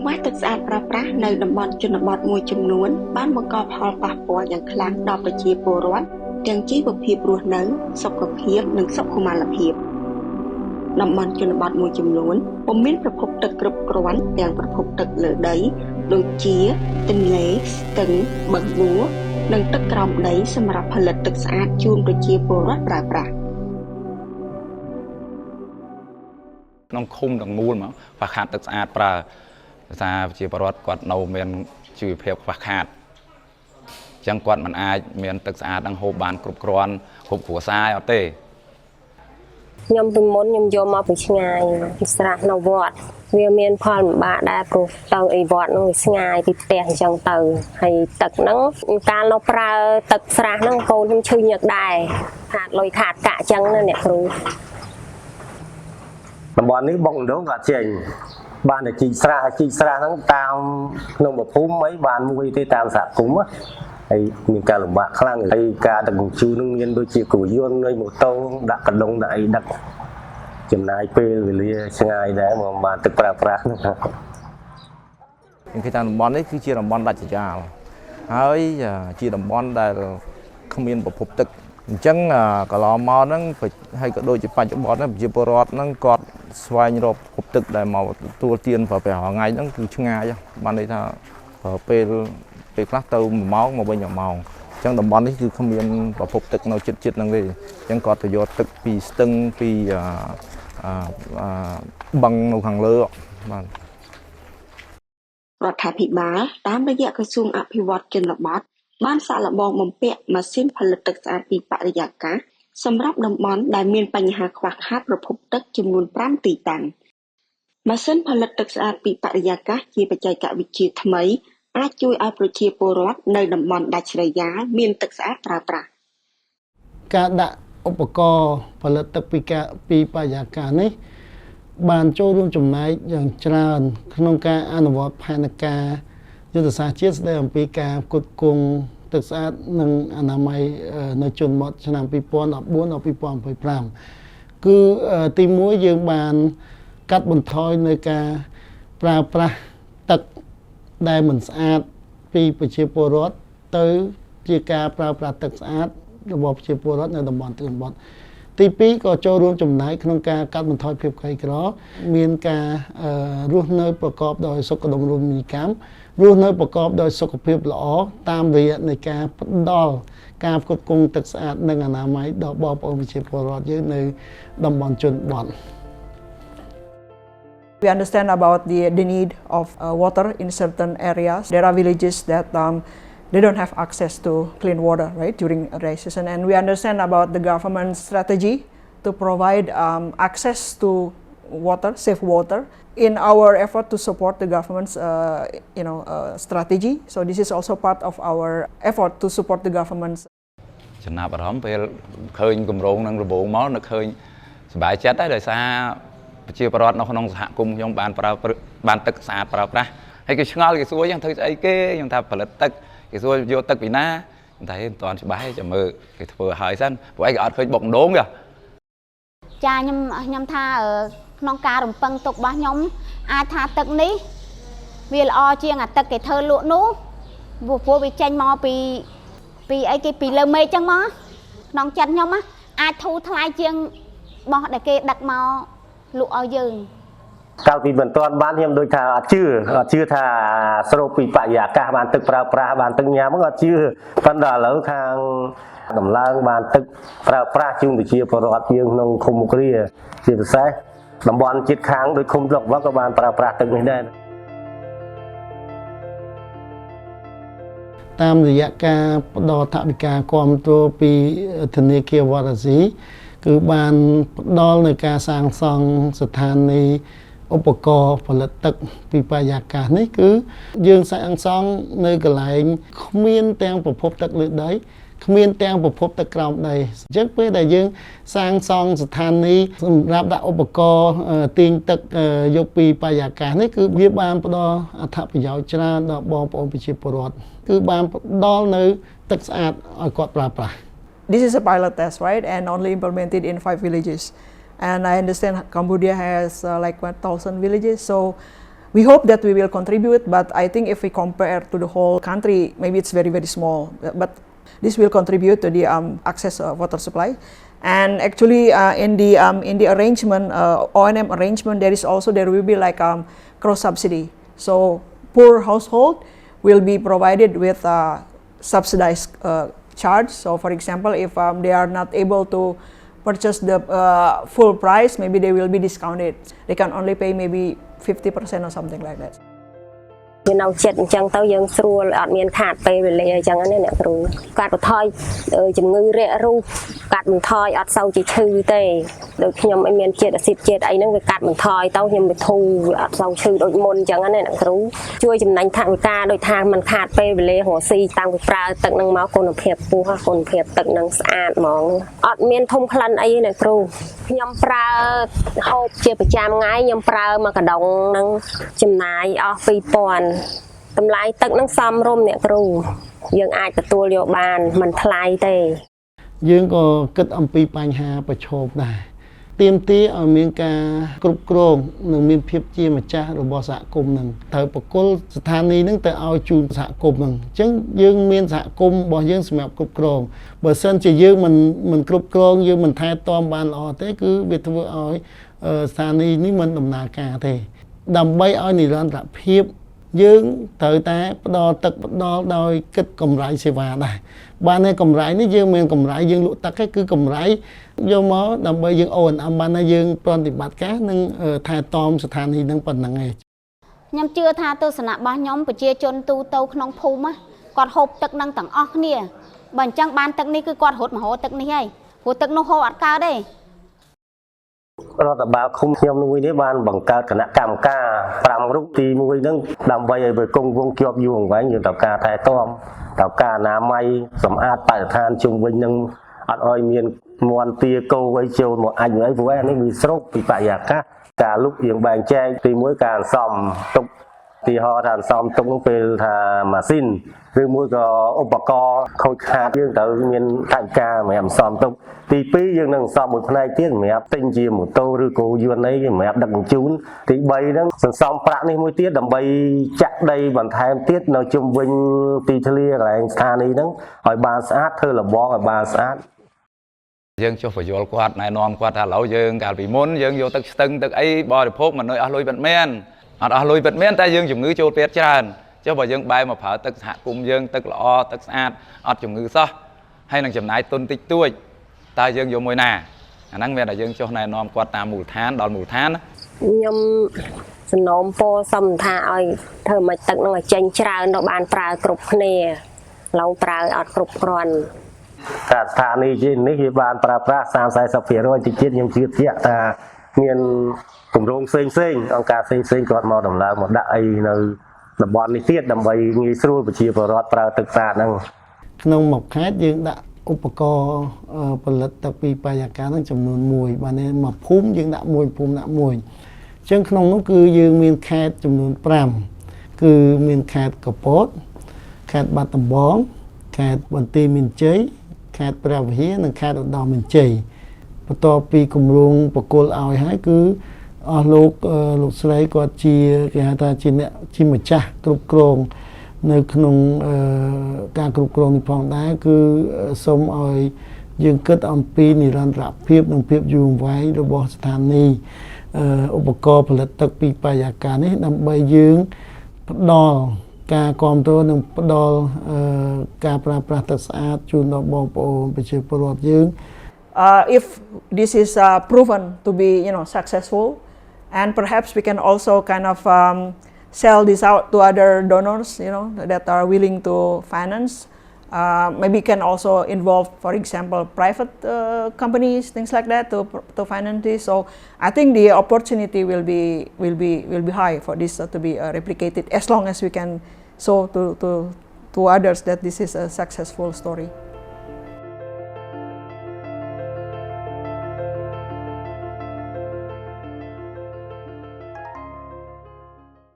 ង្វាស់ទឹកស្អាតប្រើប្រាស់នៅតំបន់ជនបទមួយចំនួនបានបង្កផលប៉ះពាល់យ៉ាងខ្លាំងដល់ប្រជាពលរដ្ឋទាំងជីវភាពរស់នៅសុខភាពនិងសុខុមាលភាពតំបន់ជនបទមួយចំនួនពុំមានប្រភពទឹកគ្រប់គ្រាន់ទាំងប្រភពទឹកលើដីដូចជាទន្លេស្ទឹងបឹងបួរនិងទឹកក្រោមដីសម្រាប់ផលិតទឹកស្អាតជូនប្រជាពលរដ្ឋប្រើប្រាស់ក្នុងឃុំទាំងមូលមកខ្វះខាតទឹកស្អាតប្រើភាសាប្រជាពលរដ្ឋគាត់នៅមានជីវភាពខ្វះខាតអញ្ចឹងគាត់មិនអាចមានទឹកស្អាតនឹងហូបបានគ្រប់គ្រាន់គ្រប់គ្រួសារអត់ទេខ្ញុំពីមុនខ្ញុំយកមកពីឆ្ងាយពីស្រះនៅវត្តវាមានផលលំបាកដែរព្រោះទៅអីវត្តហ្នឹងវាឆ្ងាយពីផ្ទះអញ្ចឹងទៅហើយទឹកហ្នឹងកាលនៅប្រើទឹកស្រះហ្នឹងកូនខ្ញុំឈឺញឹកដែរខាតលុយខាតកាក់អញ្ចឹងណាអ្នកគ្រូតំបន់នេះបងដងក៏ចេញបានតែជីកស្រះហ្នឹងតាមក្នុងប្រភូមិអីបានមួយទេតាមសហគមន៍ហើយមានការលំបាកខ្លាំងហើយការដឹកជញ្ជូននឹងមានដូចជាគ្រូយន្តនៃម៉ូតូដាក់កណ្ដុងដាក់អីដឹកចំណាយពេលវេលាឆ្ងាយដែរមកបានទឹកប្រើប្រាស់ហ្នឹងខ្ញុំគិតថាតំបន់នេះគឺជាតំបន់ដាច់ស្រយាលហើយជាតំបន់ដែលគ្មានប្រភពទឹកអញ្ចឹងកន្លងមកហ្នឹងហើយក៏ដូចជាបច្ចុប្បន្នហ្នឹងប្រជាពលរដ្ឋហ្នឹងគាត់ស្វែងរកប្រភពទឹកដែលមកទទួលទានប្រើប្រាស់រាល់ថ្ងៃហ្នឹងគឺឆ្ងាយបានន័យថាប្រើពេលខ្លះទៅ1ម៉ោងមកវិញ1ម៉ោងអញ្ចឹងតំបន់នេះគឺគ្មានប្រភពទឹកនៅជិតហ្នឹងទេអញ្ចឹងគាត់ទៅយកទឹកពីស្ទឹងពីបឹងនៅខាងលើបាទរដ្ឋាភិបាលតាមរយៈក្រសួងអភិវឌ្ឍជនបទបានសាកល្បងបំពាក់ម៉ាស៊ីនផលិតទឹកស្អាតពីបរិយាកាសសម្រាប់តំបន់ដែលមានបញ្ហាខ្វះខាតប្រភពទឹកចំនួន5ទីតាំងម៉ាស៊ីនផលិតទឹកស្អាតពីបរិយាកាសជាបច្ចេកវិទ្យាថ្មីអាចជួយឲ្យប្រជាពលរដ្ឋនៅតំបន់ដាច់ស្រយាលមានទឹកស្អាតប្រើប្រាស់ការដាក់ឧបករណ៍ផលិតទឹកពីបរិយាកាសនេះបានចូលរួមចំណែកយ៉ាងច្រើនក្នុងការអនុវត្តផែនការយុទ្ធសាស្ត្រជាតិស្តីអំពីការផ្គត់ផ្គង់ទឹកស្អាតនិងអនាម័យនៅជនបទឆ្នាំ2014ដល់2025គឺទី1យើងបានកាត់បន្ថយនៅការប្រើប្រាស់ទឹកដែលមិនស្អាតពីប្រជាពលរដ្ឋទៅជាការប្រើប្រាស់ទឹកស្អាតរបស់ប្រជាពលរដ្ឋនៅតំបន់ជនបទទី2ក៏ចូលរួមចំណែកក្នុងការកាត់បន្ថយភាពក្រីក្រមានការរស់នៅប្រកបដោយសុខដុមរមណីយកម្មរស់នៅប្រកបដោយសុខភាពល្អតាមរយៈនៃការផ្ដល់ការផ្គត់ផ្គង់ទឹកស្អាតនិងអនាម័យដល់បងប្អូនប្រជាពលរដ្ឋយើងនៅតំបន់ជនបទWe understand about the need of water in certain areas. There are villages that they don't have access to clean water, right, during dry season. And we understand about the government's strategy to provide access to water, safe water, in our effort to support the government's, strategy. So this is also part of our effort to support the government's. ចំណាប់អារម្មណ៍ពេលឃើញគម្រោងនឹងរបងមកនឹកឃើញសប្បាយចិត្តដែរដោយសារប្រជាពលរដ្ឋនៅក្នុងសហគមន៍ខ្ញុំបានទឹកស្អាតប្រើប្រាស់ហើយគេឆ្ងល់គេសួរយ៉ាងធ្វើស្អីគេខ្ញុំថាផលិតទឹកគេសួរយកទឹកពីណាខ្ញុំថាមិនទាន់ច្បាស់ទេចាំមើលគេធ្វើឲ្យសិនព្រោះអីគេអត់ឃើញបុកដងទេចាខ្ញុំថាក្នុងការរំពឹងទុករបស់ខ្ញុំអាចថាទឹកនេះវាល្អជាងអាទឹកគេធ្វើលក់នោះព្រោះវាចេញមកពីអីគេពីលើមេឃចឹងមកក្នុងចិត្តខ្ញុំអាចធូរថ្លៃជាងបោះដែលគេដឹកមកលក់ឲ្យយើងកាលពីមិនទាន់បានខ្ញុំដូចថាអត់ជឿថាស្រូបពីបរិយាកាសបានទឹកប្រើប្រាស់បានទឹកញ៉ាំហ្នឹងអត់ជឿប៉ុន្តែឥឡូវខាងដំឡើងបានទឹកប្រើប្រាស់ជូនប្រជាពលរដ្ឋយើងក្នុងឃុំមុខរាជាពិសេសតំបន់ជិតខាងដូចឃុំស្រុកវត្តក៏បានប្រើប្រាស់ទឹកនេះដែរតាមរយៈការផ្ដល់ថវិកាគាំទ្រពីធនាគារវត្តអាស៊ីគឺបានផ្ដល់នៅការសាងសង់ស្ថានីយ៍ឧបករណ៍ផលិតទឹកពីបរិយាកាសនេះគឺយើងសាងសង់នៅកន្លែងគ្មានទាំងប្រភពទឹកលើដីគ្មានទាំងប្រភពទឹកក្រោមដីអញ្ចឹងពេលដែលយើងសាងសង់ស្ថានីយ៍សម្រាប់ដាក់ឧបករណ៍ទាញទឹកយកពីបរិយាកាសនេះគឺវាបានផ្ដល់អត្ថប្រយោជន៍ច្រើនដល់បងប្អូនប្រជាពលរដ្ឋគឺបានផ្ដល់នៅទឹកស្អាតឲ្យគាត់ប្រើប្រាស់ This is a pilot test, right, and only implemented in 5 villages. And I understand Cambodia has like 1,000 villages, so We hope that we will contribute, but I think if we compare to the whole country, maybe it's very, very small. But this will contribute to the access water supply. And actually, in the arrangement, O&M arrangement, there will be like cross subsidy. So poor household will be provided with subsidized charge. So for example, if they are not able to purchase the full price, maybe they will be discounted. They can only pay maybe 50% or something like that. យើងនៅចិត្តអញ្ចឹងទៅយើងស្រួលអត់មានខាតពេលវេលាអញ្ចឹងណាអ្នកគ្រូកាត់បន្ថយជំងឺរាករូសកាត់បន្ថយអត់សូវជាឈឺទេដូចខ្ញុំអីមានជាតិអាស៊ីតជាតិអីហ្នឹងវាកាត់បន្ថយទៅខ្ញុំវាធូរវាអត់សូវឈឺដូចមុនអញ្ចឹងណាអ្នកគ្រូជួយចំណេញថវិកាដោយថាมันខាតពេលវេលារស់ស៊ីតាំងពីប្រើទឹកហ្នឹងមកគុណភាពខ្ពស់គុណភាពទឹកហ្នឹងស្អាតហ្មងអត់មានធំក្លិនអីទេអ្នកគ្រូខ្ញុំប្រើហូបជាប្រចាំថ្ងៃខ្ញុំប្រើមួយកដុងហ្នឹងចំណាយអស់ 2000 តម្លៃទឹកនឹងសមរម្យអ្នកគ្រូយើងអាចទទួលយកបានមិនថ្លៃទេយើងក៏គិតអំពីបញ្ហាប្រឈមដែរទាមទារឲ្យមានការគ្រប់គ្រងនិងមានភាពជាម្ចាស់របស់សហគមន៍នឹងត្រូវបកគលស្ថានីយ៍នឹងទៅឲ្យជូនសហគមន៍នឹងអញ្ចឹងយើងមានសហគមន៍របស់យើងសម្រាប់គ្រប់គ្រងបើសិនជាយើងមិនគ្រប់គ្រងយើងមិនថែទាំបានល្អទេគឺវាធ្វើឲ្យស្ថានីយ៍នេះមិនដំណើរការទេដើម្បីឲ្យនិរន្តរភាពយើងត្រូវតែផ្ដល់ទឹកផ្ដល់ដោយគិតកម្រៃសេវាដែរបានតែកម្រៃនេះយើងមានកម្រៃយើងលក់ទឹកឯងគឺកម្រៃយកមកដើម្បីយើងអូនអំបានតែយើងប្រតិបត្តិការនិងថែទាំស្ថានីយ៍នឹងប៉ុណ្្នឹងឯងខ្ញុំជឿថាទស្សនៈរបស់ខ្ញុំប្រជាជនទូទៅក្នុងភូមិគាត់ហូបទឹកនឹងទាំងអស់គ្នាបើអញ្ចឹងបានទឹកនេះគឺគាត់រត់មហោទឹកនេះហើយព្រោះទឹកនោះហូរអត់កើតទេ រដ្ឋបាលឃុំខ្ញុំមួយនេះបានបង្កើតគណៈកម្មការ5រូបទី1ហ្នឹងដើម្បីឲ្យវាគង់វង្សជាប់យូរអង្វែងយើងត្រូវការថែទាំត្រូវការអនាម័យសម្អាតបរិស្ថានជុំវិញនឹងអត់ឲ្យមានមន់ទាគោអីចូលមកអញអីព្រោះអានេះវាស្រុកពីបរិយាកាសការលុបយើងបែងចែកទី1ការសំទុកទីហោថាសំទុកនោះពេលថាម៉ាស៊ីនឬមួយក៏ឧបករណ៍ខូចខាតយើងត្រូវមានថវិកាសម្រាប់សំទុកទី2យើងនឹងសំមួយផ្នែកទៀតសម្រាប់ទិញជាម៉ូតូឬក៏យន្តអីសម្រាប់ដឹកជញ្ជូនទី3ហ្នឹងសន្សំប្រាក់នេះមួយទៀតដើម្បីចាក់ដីបន្ថែមទៀតនៅជុំវិញទីធ្លាកន្លែងស្ថានីយ៍ហ្នឹងឲ្យបានស្អាតធ្វើលបងឲ្យបានស្អាតយើងចុះបញ្យល់គាត់ណែនាំគាត់ថាឥឡូវយើងកាលពីមុនយើងយកទឹកស្ទឹងទឹកអីបរិភោគមិនអស់លុយបាត់មែនអត់អស់លុយបាត់មែនតែយើងជំងឺចូលពេទ្យច្រើនចុះបើយើងបែរមកប្រើទឹកសហគមន៍យើងទឹកល្អទឹកស្អាតអត់ជំងឺសោះហើយនឹងចំណាយទុនតិចតួចតើយើងយកមួយណាអាហ្នឹងមានតែយើងចុះណែនាំគាត់តាមមូលដ្ឋានដល់មូលដ្ឋានខ្ញុំសំណូមពរសុំថាឲ្យធ្វើមិនទឹកនឹងឲ្យចេញច្រើនដល់បានប្រើគ្រប់គ្នាឡងប្រើអត់គ្រប់គ្រាន់ការស្ថានីយ៍នេះវាបានប្រើប្រាស់ 30-40% តិចទៀតខ្ញុំជឿជាក់ថាមានគម្រោងផ្សេងអង្គការផ្សេងគាត់មកដំឡើងមកដាក់អីនៅតំបន់នេះទៀតដើម្បីងាយស្រួលប្រជាពលរដ្ឋប្រើទឹកស្អាតហ្នឹងក្នុងមួយខេត្តយើងដាក់ឧបករណ៍ផលិតទឹកពីបរិយាកាសហ្នឹងចំនួន1បាទមកភូមិយើងដាក់1ភូមិដាក់1អញ្ចឹងក្នុងនោះគឺយើងមានខេត្តចំនួន5គឺមានខេត្តកពតខេត្តបាត់ដំបងខេត្តបន្ទាយមានជ័យខេត្តព្រះវិហារនិងខេត្តឧត្តរមានជ័យបន្ទាប់ពីគម្រោងបកគលឲ្យហើយគឺអស់លោកស្រីគាត់ជាគេហៅថាជាអ្នកជាម្ចាស់គ្រប់គ្រងនៅក្នុងការគ្រប់គ្រងនេះផងដែរគឺសូមឲ្យយើងគិតអំពីនិរន្តរភាពនិងភាពយូរអង្វែងរបស់ស្ថានីយ៍ឧបករណ៍ផលិតទឹកពីបរិយាកាសនេះដើម្បីយើងផ្ដល់ការគ្រប់គ្រងនិងផ្ដល់ការប្រើប្រាស់ទឹកស្អាតជូនដល់បងប្អូនប្រជាពលរដ្ឋយើងif this is proven to be successful and perhaps we can also kind of sell this out to other donors that are willing to finance maybe can also involve for example private companies things like that to finance this so I think the opportunity will be high for this to be replicated as long as we can show to others that this is a successful story